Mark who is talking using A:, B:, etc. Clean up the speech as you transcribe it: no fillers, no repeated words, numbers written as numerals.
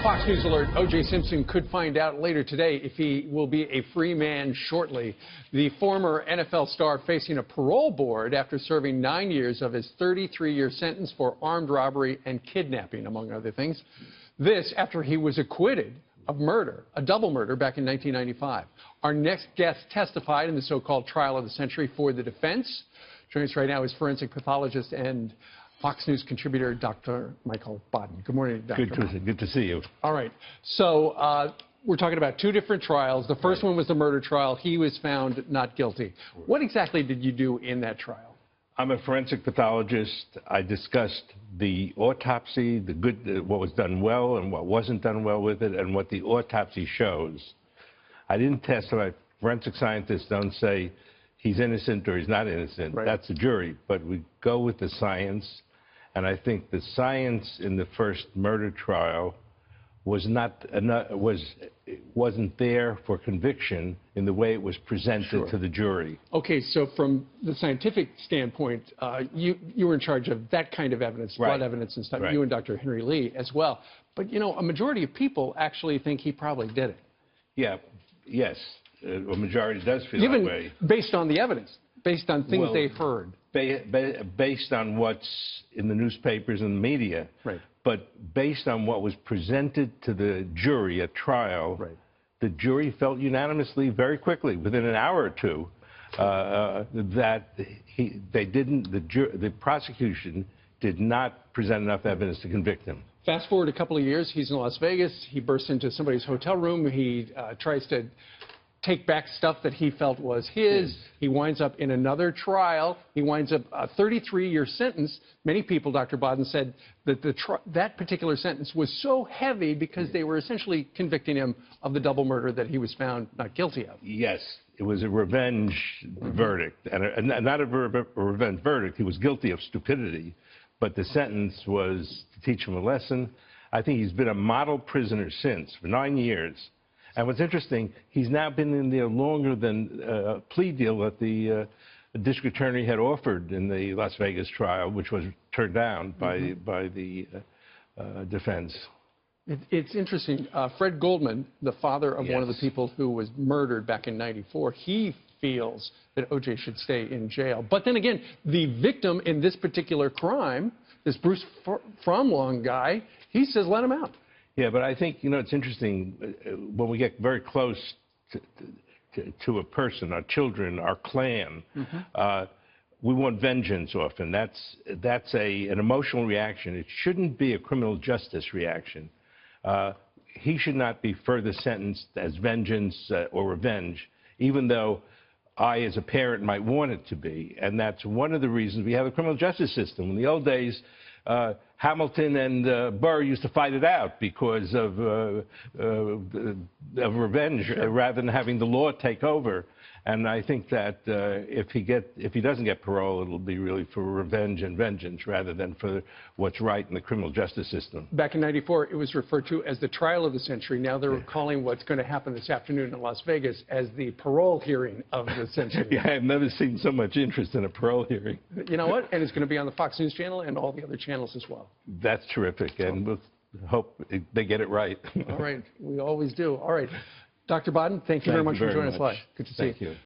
A: Fox News alert, OJ Simpson could find out later today if he will be a free man shortly. The former NFL star facing a parole board after serving 9 years of his 33-year sentence for armed robbery and kidnapping, among other things. This after he was acquitted of murder, a double murder, back in 1995. Our next guest testified in the so-called trial of the century for the defense. Joining us right now is forensic pathologist and Fox News contributor, Dr. Michael Baden. Good morning, Dr.
B: Good to see you.
A: All right. So we're talking about two different trials. The first one was the murder trial. He was found not guilty. What exactly did you do in that trial?
B: I'm a forensic pathologist. I discussed the autopsy, what was done well and what wasn't done well with it, and what the autopsy shows. I didn't testify. Forensic scientists don't say he's innocent or he's not innocent.
A: Right.
B: That's the jury. But we go with the science. And I think the science in the first murder trial wasn't there for conviction in the way it was presented to the jury.
A: Okay, so from the scientific standpoint, you were in charge of that kind of evidence, blood evidence and stuff.
B: Right.
A: You and Dr. Henry Lee as well. But, you know, a majority of people actually think he probably did it.
B: Yeah, yes, a majority does feel that way.
A: Based on the evidence, based on things they've heard.
B: Based on what's in the newspapers and the media,
A: right.
B: But based on what was presented to the jury at trial,
A: right.
B: The jury felt unanimously, very quickly, within an hour or two, that the prosecution did not present enough evidence to convict him.
A: Fast forward a couple of years, he's in Las Vegas. He bursts into somebody's hotel room. He tries to take back stuff that he felt was his. He winds up in another trial. He winds up a 33-year sentence. Many people, Dr. Baden, said that that particular sentence was so heavy because they were essentially convicting him of the double murder that he was found not guilty of.
B: Yes, it was a revenge verdict, and not a revenge verdict. He was guilty of stupidity, but the sentence was to teach him a lesson. I think he's been a model prisoner since, for 9 years. And what's interesting, he's now been in there longer than a plea deal that the district attorney had offered in the Las Vegas trial, which was turned down by the defense.
A: It's interesting. Fred Goldman, the father of one of the people who was murdered back in '94, he feels that OJ should stay in jail. But then again, the victim in this particular crime, this Bruce Fromlong guy, he says let him out.
B: Yeah, but I think, you know, it's interesting when we get very close to a person, our children, our clan, we want vengeance often. That's an emotional reaction. It shouldn't be a criminal justice reaction. He should not be further sentenced as vengeance or revenge, even though I, as a parent, might want it to be. And that's one of the reasons we have a criminal justice system. In the old days, Hamilton and Burr used to fight it out because of revenge rather than having the law take over. And I think that if he doesn't get parole, it'll be really for revenge and vengeance rather than for what's right in the criminal justice system.
A: Back in '94, it was referred to as the trial of the century. Now they're calling what's going to happen this afternoon in Las Vegas as the parole hearing of the century.
B: Yeah, I've never seen so much interest in a parole hearing.
A: You know what? And it's going to be on the Fox News channel and all the other channels as well.
B: That's terrific, and we'll hope they get it right.
A: All right. We always do. All right. Dr. Baden, thank you very much for joining us live. Good to see you.
B: Thank you.